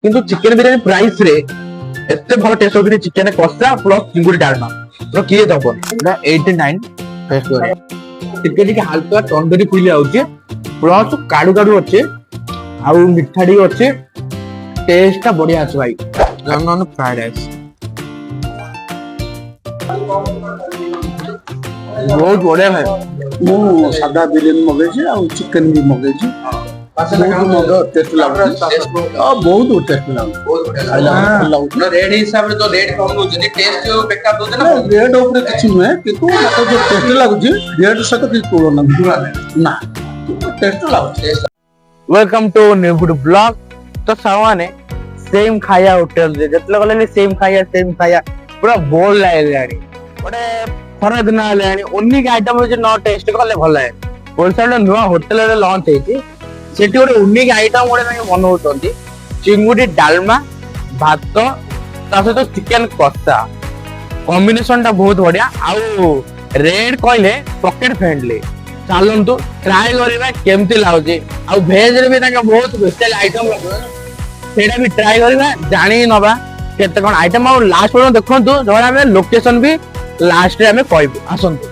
କିନ୍ତୁ chicken biryani price ରେ ଏତେ ଭଲ ଟେଷ୍ଟ ହଉଛି ଚିକେନ କଷା ପ୍ଲସ୍ ଚିଙ୍ଗୁଡ଼ି ଡାଲମା ତ କିଏ ଦବ ଏଇଟା 89 ଟେଷ୍ଟ କରିବା ଟିକେ ଟିକେ ହାଲକା ତନ୍ଦୁରୀ ଫିଲ୍ ଆଉଛି ପ୍ଲସ୍ କାଡୁ କାଡୁ ଅଛି ଆଉ ମିଠା ଟିକେ ଅଛି ଟେଷ୍ଟ ଟା ବଢିଆ ଅଛି ଭାଇ ଜନ ଫ୍ରାଇଡ ରାଇସ୍ ବହୁତ ବଢିଆ ଭାଇ ମୁଁ ସାଧା ବିରିୟାନୀ ମଗେଇଛି ଆଉ ଚିକେନ ବି ମଗେଇଛି ବହୁତ ଟେଷ୍ଟ ଲାଗୁଛି ବହୁତ ଟେଷ୍ଟ ଲାଗୁଛି ରେଟ୍ ହିସାବରେ ତ ରେଟ୍ କମ ଦଉଛନ୍ତି ଟେଷ୍ଟ ବେକାର ଦଉଛନ୍ତି ନା ରେଟ୍ ଉପରେ କିଛି ନୁହେଁ କିନ୍ତୁ ମତେ ଯୋଉ ଟେଷ୍ଟ ଲାଗୁଛି ରେଟ୍ ସହିତ କିଛି ତୁଳନା ନା ଟେଷ୍ଟ ଲାଗୁଛି welcome to new good blog तो सामाने सेम खाया होटल जे जतले गले सेम खाया पूरा बोल लागे गोटे खरा दिन आले उन्नी आइटम जे न टेस्ट कले भल लागे होलसेल नुआ होटल रे लॉन्च हेची सेठी गोटे उन्नी आइटम गोटे ताके बनौतंती चिंगुडी डालमा भात ता सहित चिकन कस्ता कॉम्बिनेशन ता बहुत बढ़िया आउ रेट कहले पॉकेट फ्रेंडली चलतु ट्राए करवा केमती लाଗୁଛି ଆଉ ଭେଜ ରେ ବି ତାଙ୍କ ବହୁତ ସ୍ପେଶାଲ ଆଇଟମ ସେଇଟା ବି ଟ୍ରାଏ କରିବା ଜାଣି ନବା କେତେ କଣ ଆଇଟମ ଆଉ ଲାଷ୍ଟ ପର୍ଯ୍ୟନ୍ତ ଦେଖନ୍ତୁ ଜଣା ଆମେ ଲୋକେସନ ବି ଲାଷ୍ଟ ରେ ଆମେ କହିବୁ ଆସନ୍ତୁ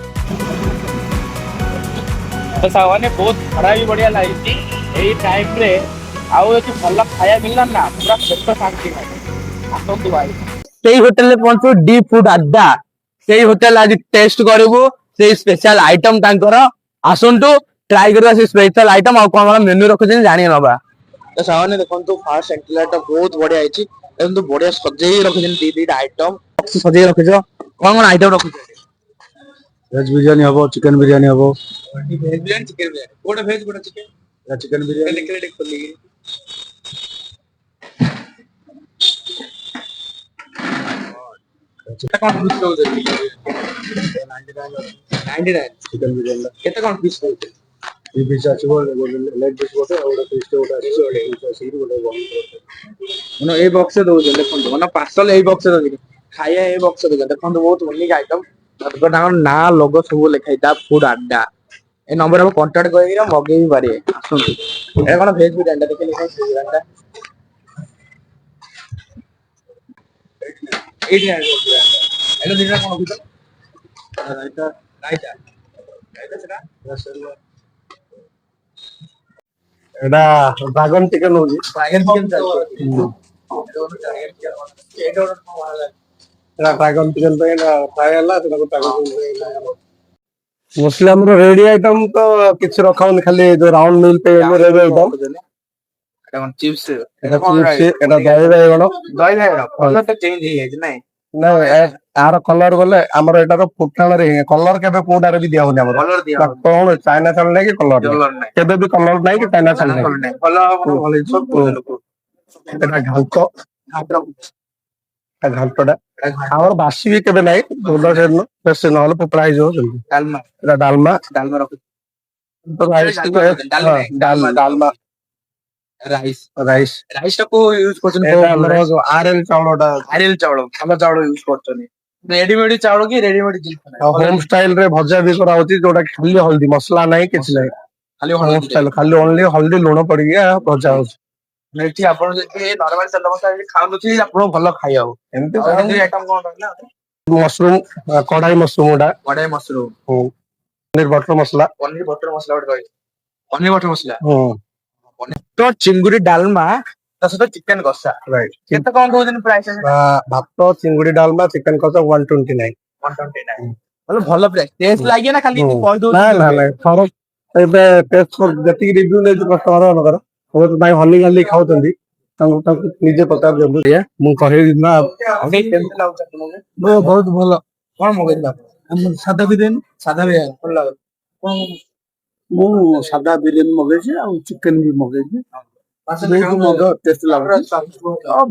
तो सावाने बहुत खरा भी बढ़िया लगी यही टाइम रे आउ एति भल खाया मिलला ना पूरा पेट शांति आसतु भाई ସେଇ ହୋଟେଲ ରେ ପହଞ୍ଚୁ ଡି ଫୁଡ ଆଡ୍ଡା ସେଇ ହୋଟେଲ ଆଜି ଟେଷ୍ଟ କରିବୁ ସେଇ ସ୍ପେଶାଲ ଆଇଟମ ତାଙ୍କର आसतु ट्राई करवा से स्पेशल आइटम आ कोन मेन्यू रखुछन जानि नबा तो सावने देखंतु फास्ट एंट्री टा बहुत बढ़िया आइछि एंतु बढ़िया सजेई रखुछन दी आइटम सजेई रखुछ कोन आइटम रखुछ वेज बिरयानी हबो चिकन बिरयानी हबो वेज बिरयानी चिकन बिरयानी कोटा वेज कोटा चिकन चिकन बिरयानी देख खोली केते कोन पीस दउछ 99 चिकन बिरयानी केते कोन पीस दउछ ये पीस आछो लेग पीस गोटे और पीस गोटे आछो गोटे मन ए बॉक्स से दउछ देखंतु मन पार्सल ए बॉक्स से दउछ खाया ए बॉक्स से दउछ देखंतु बहुत यूनिक आइटम ताको ना लोगो सब लिखाई ता फूड अड्डा ए नंबर हम कांटेक्ट करिरा मगे भी पारे आसंतु ए कोन वेज बिरयानी देखे लिखा बिरयानी एट एलो दिना कोन होता रायता राइटा राइटा सेटा एडा ड्रैगन चिकन होजी ड्रैगन चिकन चाहिए दोनों ड्रैगन चिकन एट ऑर्डर को वाला एडा ड्रैगन चिकन पे ना फ्राई हला तो ड्रैगन मुस्लिम रो रेडी आइटम तो किछ रखाउन खाली जो राउंड मिल पे रेडी आइटम एटा कोन चिप्स एडा चिप्स एडा दही बाइगण कलर तो चेंज हे जाय नै ना यार कलर बोले हमर एटा रो फुटकाल रे कलर केबे कोडार भी दिया होनी हमर कलर दिया कोन चाइना चल नै कि कलर नहीं केबे भी कलर नै कि चाइना चल नै नहीं कलर भले सब एटा घालतो घालतोडा हमर बासी भी केबे नै दोडा से न बेस नहले प्राइस हो जल्दी डालमा एटा डालमा रख तो rice Dalma rice rice rice टा को यूज करछन एटा हमर जो आरएल चावलटा आरियल चावल खाना चावल यूज करछन रेडीमेड चावल की रेडीमेड जिनिस नै होम स्टाइल रे भजा भी करा होती जोटा खाली हल्दी मसला नै किछ नै खाली होम हल्दी स्टाइल खाली ओनली हल्दी लूण पड़ गया भजा हो नेठी आपण जे नॉर्मल तेल मसाला खाउ नथि आपण भलो खाइयो एमती एमती आइटम कोन रहला मशरूम कढ़ाई मशरूम उडा बड़े मशरूम पनीर बटर मसला पनीर बटर मसला उड गई पनीर बटर मसला तो चिंगुरी डालमा तसतो चिकन कसा राइट केते कोन दोजन प्राइस है भात चिंगुड़ी डालमा चिकन कसा 129 129 मतलब भलो प्राइस टेस्ट लागे ना खाली कह दो ना ना ना थरो एबे टेस्ट जति रिव्यू नै कस्टमर नकर वो तो भाई हनी गाली खाउतंदी तांको निजे पता देबु मु कहि ना अगे केमते लागछ तुमके बहुत भलो कोन मगे दा हम सादा बिरयानी कोन लाग कोन मु सादा बिरयानी मगेछि आ चिकन भी मगेछि बहुत टेस्ट लाଗୁଛି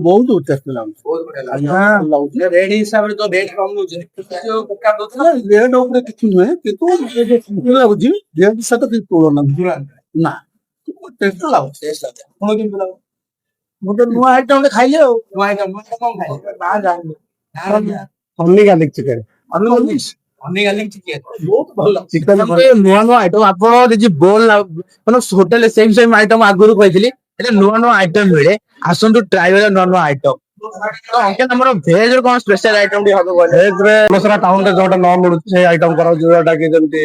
बहुत टेस्ट लाଗୁଛି बहुत बढ़िया लाଗୁଛି रेट हिसाब रे तो रेट कम होजे जो पक्का दो ना रेट ଉପରେ କିଛି ନୁହେଁ କିନ୍ତୁ ଲାଗୁଛି रेट ସହିତ କିଛି ତୁଳନା ନା टेस्ट ଲାଗୁଛି टेस्ट लागे कोन दिन लाग ମୁଁ ତ ନୂଆ ଆଇଟମ ଟେ ଖାଇଲି ଆଉ नुआ आइटम कोन खाइ बा जान Honey garlic chicken Honey garlic chicken ବହୁତ ଭଲ ଚିକେନ नुआ नुआ आइटम आपण जे बोल माने होटल सेम आइटम आगुरु कहथिली ଏଠି ନୂଆ ନୂଆ ଆଇଟମ ମିଳେ ଆସନ୍ତୁ ଟ୍ରାଏ କରିବା ନୂଆ ନୂଆ ଆଇଟମ। ତ ଅଙ୍କିତ ଆମର ଭେଜ ରେ କଣ ସ୍ପେଶାଲ ଆଇଟମ ଟିକେ ହବ କହିଲେ? ଭେଜ ରେ ମସରା ଟାଉନ ରେ ଯୋଉଟା ନ ମିଳୁଛି ସେଇ ଆଇଟମ କରାଉଛି ଯୋଉଟା କି ଯେମିତି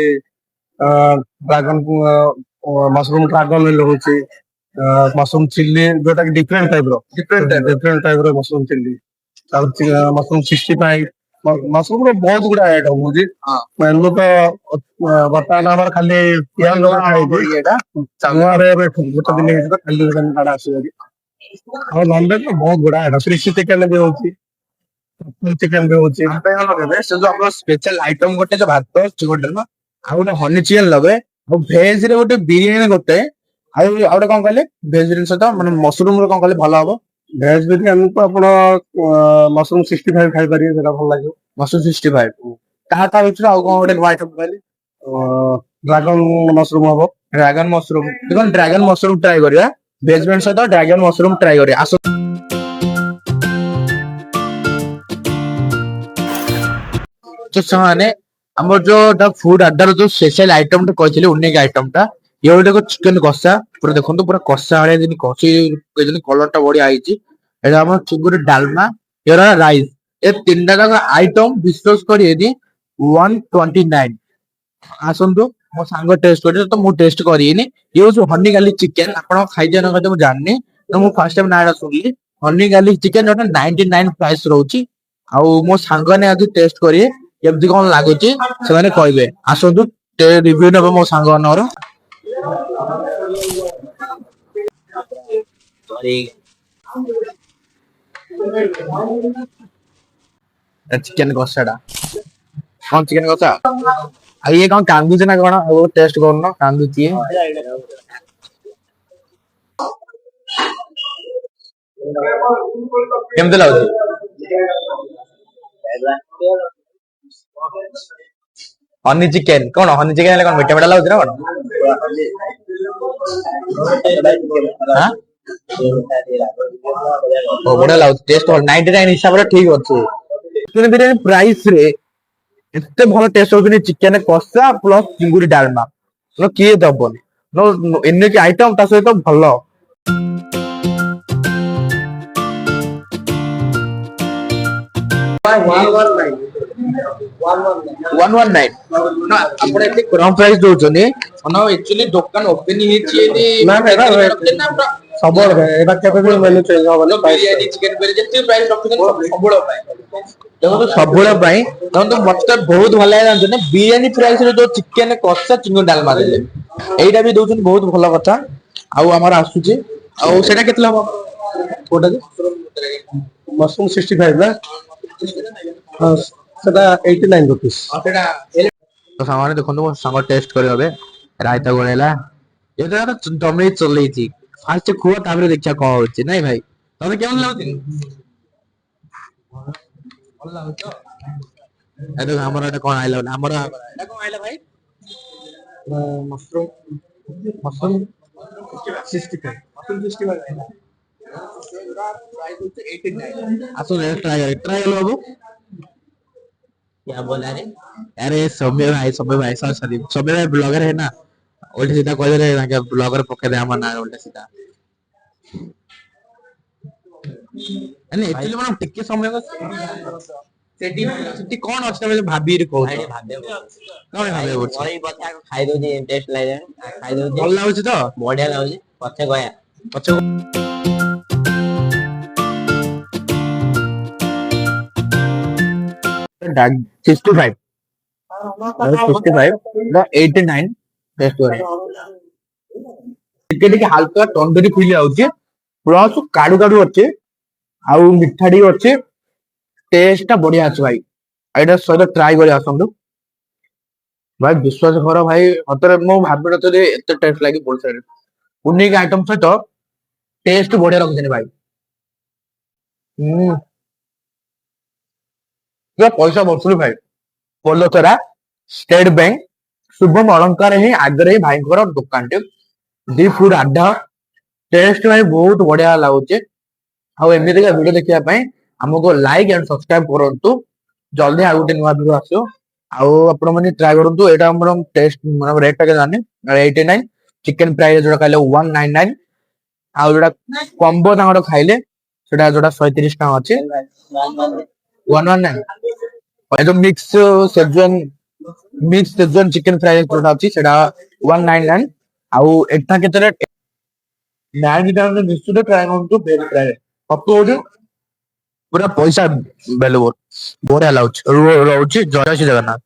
ଡ୍ରାଗନ ମସରୁମ ଡ୍ରାଗନ ରହୁଛି ମସରୁମ ଚିଲି ଯୋଉଟା କି ଡିଫରେଣ୍ଟ ଟାଇପ ର ମସରୁମ ଚିଲି ତାପରେ ମସରୁମ 65 ମସରୁମ ର ବହୁତ ଗୁଡା ଆଇଟମ ହଉଛି ମେନୁ ତ ବର୍ତ୍ତମାନ ଆମର ଖାଲି ପିଆଜ ନୂଆରେ ଏବେ ଗୋଟେ ଦିନ ହେଇଯିବ ଖାଲି କାର୍ଡ ଆସିବ ଆଉ ନନଭେଜ ର ବହୁତ ଗୁଡା ଆଇଟମ କ୍ରିସି ଚିକେନ ବି ହଉଛି ଚିକେନ ବି ହଉଛି ଆମ ପାଇଁ କଣ ଲଗେଇବେ ସେ ଯୋଉ ଆମର ସ୍ପେଶାଲ ଆଇଟମ ଗୋଟେ ଯୋଉ ଭାତ ଚିକେନ ଡାଲମା ଆଉ ଗୋଟେ ହନି ଚିକେନ ଲଗେଇବେ ଆଉ ଭେଜ ରେ ଗୋଟେ ବିରିୟାନୀ ଗୋଟେ ଆଉ ଗୋଟେ କଣ କହିଲେ ଭେଜ ଜିନିଷ ତ ମାନେ ମସରୁମ ର କଣ କହିଲେ ଭଲ ହବ? ଭେଜ ବିରିୟାନୀ ତ ଆପଣ ମସରୁମ 65 ଖାଇପାରିବେ ସେଟା ଭଲ ଲାଗିବ ମସରୁମ 65 ତା ଭିତରେ ଆଉ କଣ ଗୋଟେ ନୂଆ ଆଇଟମ କହିଲେ? ଡ୍ରାଗନ ମସରୁମ ହବ ଡ୍ରାଗନ ମସରୁମ ଦେଖନ୍ତୁ ଡ୍ରାଗନ ମସରୁମ ଟ୍ରାଏ କରିବା ଭେଜ ବିରିୟାନୀ ସହିତ ଡ୍ରାଗନ ମସରୁମ ଟ୍ରାଏ କରିବା ଆସ ସେମାନେ ଆମର ଯୋଉ ଫୁଡ ଆଡାର ଯୋଉ ସ୍ପେଶାଲ ଆଇଟମ ଟା କହିଥିଲେ ଉନିକ ଆଇଟମ ଟା ଇଏ ଗୋଟେ ଚିକେନ କଷା ପୁରା ଦେଖନ୍ତୁ ପୁରା କଷା ଭଳିଆ ଯେମିତି କଷି କଲର ଟା ବଢିଆ ହେଇଛି ଏଇଟା ଆମର ଚିଙ୍ଗୁଡ଼ି ଡାଲମା ଏରା ରାଇସ୍ ଏ ତିନିଟା ଯାକ ଆଇଟମ ବିଶ୍ୱାସ କରିବେନି 129 ଆସନ୍ତୁ ମୋ ସାଙ୍ଗ ଟେଷ୍ଟ କରିଛି ତ ମୁଁ ଟେଷ୍ଟ କରିନି ଇଏ ହଉଛି ହନି ଗାର୍ଲିକ ଚିକେନ ଆପଣ ଖାଇଥିବେ ନା ଖାଇଥିବେ ମୁଁ ଜାଣିନି ତ ମୁଁ ଫାର୍ଷ୍ଟ ଟାଇମ ନାଁଟା ଶୁଣିଲି ହନି ଗାର୍ଲିକ ଚିକେନ ଯୋଉଟା 99 ପ୍ରାଇସ ରହୁଛି ଆଉ ମୋ ସାଙ୍ଗମାନେ ଆଜି ଟେଷ୍ଟ କରିବେ କେମିତି କଣ ଲାଗୁଛି ସେମାନେ କହିବେ ଆସନ୍ତୁ ରିଭ୍ୟୁ ନେବେ ମୋ ସାଙ୍ଗ ମାନଙ୍କର ଚିକେନ କଷାଟା କଣ ଚିକେନ କଷା ଆଉ ଇଏ କଣ କାନ୍ଦୁଛି ନା କଣ ଆଉ ଟେଷ୍ଟ କରୁନ କାନ୍ଦୁଛି ଇଏ। କେମିତି ଲାଗୁଛି? ହନି ଚିକେନ କଣ ହନି ଚିକେନ ହେଲେ କଣ ମିଠା ମିଠା ଲାଗୁଛି ନା କଣ? ଆଁ? ଓ ବଢିଆ ଲାଗୁଛି ଟେଷ୍ଟ 99 ହିସାବରେ ଠିକ ଅଛି ଚିକେନ ବିରିୟାନୀ ପ୍ରାଇସ ରେ ଏତେ ଭଲ ଟେଷ୍ଟ ହଉଛି ଚିକେନ କଷା ପ୍ଲସ ଚିଙ୍ଗୁଡ଼ି ଡାଲମା କିଏ ଦବନି ଏମିତି ଆଇଟମ ତା ସହିତ ଭଲ 119 ନା ଆପଣ ଏତେ କମ ପ୍ରାଇସ ଦଉଛନ୍ତି ଆକ୍ଚୁଆଲି ଦୋକାନ ଓପେନ ହେଇଛି ନା ନା ଏଇଟା ସବୁବେଳେ ପାଇଁ ଏଇଟା କେବେ ବି ମେନୁ ଚେଞ୍ଜ ହବନି ବିରିୟାନୀ ଚିକେନ ବିରିୟାନୀ ଯେତେ ପ୍ରାଇସ ରଖୁଛନ୍ତି ସବୁବେଳେ ପାଇଁ ଦେଖନ୍ତୁ ସବୁବେଳେ ପାଇଁ ଦେଖନ୍ତୁ ମତେ ବହୁତ ଭଲ ଲାଗେ ଜାଣିଛନ୍ତି ନା ବିରିୟାନୀ ପ୍ରାଇସରେ ଯୋଉ ଚିକେନ କଷା ଚିକେନ ଡାଲମା ଦେଲେ ଏଇଟା ବି ଦଉଛନ୍ତି ବହୁତ ଭଲ କଥା ଆଉ ଆମର ଆସୁଛି ଆଉ ସେଇଟା କେତେ ହବ କୋଉଟା ମସରୁମ 65 ନା ସେଟା 89 ରୁପିସ୍ ତ ସାଙ୍ଗମାନେ ଦେଖନ୍ତୁ ମୋ ସାଙ୍ଗ ଟେଷ୍ଟ କରିବ ଏବେ ରାଇତା ଗୋଳେଇଲା ଏବେ ଜମେଇ ଚଲେଇଛି ଫାଷ୍ଟ କୁହ ତାପରେ ଦେଖିବା କଣ ହଉଛି ନାଇଁ ଭାଇ ତମେ କେମନ ଲାଗୁଛି? ଭଲ ଲାଗୁଛି ତ? ଏବେ ଆମର ଏଟା କଣ ଆଇଲା ଆମର ଏଟା କଣ ଆଇଲା ଭାଇ? ମସରୁମ 65 ଆଇଲା। आसो ट्राई ट्राई बाबू क्या बोला रे अरे सौम्य भाई सॉरी सौम्य भाई ब्लॉगर है ना उल्टा सीधा कह दे रहे ब्लॉगर पके दे हमारा नाम उल्टा सीधा ମାନେ एक्चुअली మనం ଟିକେ ସମୟ ସେଠି ସେଠି କଣ ଅଛି ତମେ ଭାବିରି କହୁଛ କଣ ଭାବିବ ଖାଇ ଦଉଛି ଟେଷ୍ଟ ଲାଗିଲାଣି ଖାଇ ଦଉଛି ଭଲ ଲାଗୁଛି ତ ବଢିଆ ଲାଗୁଛି ପଛେ କହିବା ପଛେ 65 the 89 टेस्ट करे ଟିକେ ଟିକେ ହାଲକା ତନ୍ଦୁରୀ ଫିଲ୍ ଆଉଛି ପ୍ଲସ କାଡୁ କାଡୁ ଅଛି ଆଉ ମିଠା ଟିକେ ଅଛି ଟେଷ୍ଟ ଟା ବଢିଆ ଅଛି ଭାଇ ଏଇଟା ସହିତ ଟ୍ରାଏ କରି ଆସନ୍ତୁ ଭାଇ ବିଶ୍ୱାସ କର ଭାଇ ସତରେ ମୁଁ ଭାବିନଥିଲି ଏତେ ଟେଷ୍ଟ ଲାଗି ପଡିସାରେ ୟୁନିକ୍ ଆଇଟମ ସହିତ ଟେଷ୍ଟ ବଢିଆ ରଖିଛନ୍ତି ଭାଇ ପଇସା ବସୁଲ ଭାଇ ପୋଲଚରା ଷ୍ଟେଟ ବ୍ୟାଙ୍କ शुभम अलंकार ही आगे ही भाई दुकान टे दी फूड आड्डा टेस्ट भाई बहुत बढ़िया लगुचे आमती वीडियो देखा आमको लाइक एंड सब्सक्राइब करूँ जल्दी आउ गोटे नुआ वीडियो आसो आपण मैंने ट्राई करूँ टेस्ट रेट टा जानी 89 चिकेन प्राइस जो कहले 199 ଆଉ ଯୋଉଟା କମ୍ବୋ ତାଙ୍କର ଖାଇଲେ ସେଟା ଯୋଉଟା 130 ଟଙ୍କା ଅଛି 119 ଏ ଯୋଉ ମିକ୍ସ ସେଜୱାନ ଚିକେନ ଫ୍ରାଏ ଯୋଉଟା ଅଛି ସେଟା 199 ଆଉ ଏଟା କେତେ ରେଟ୍ 90 ନିଶ୍ଚିତ ଟ୍ରାଏ କରନ୍ତୁ ଭେଜ ଫ୍ରାଏ ପକଉଛୁ ପୁରା ପଇସା ଭ୍ୟାଲୁ ବଢିଆ ଲାଗୁଛି ରହୁଛି ଜୟ ଶ୍ରୀ ଜଗନ୍ନାଥ।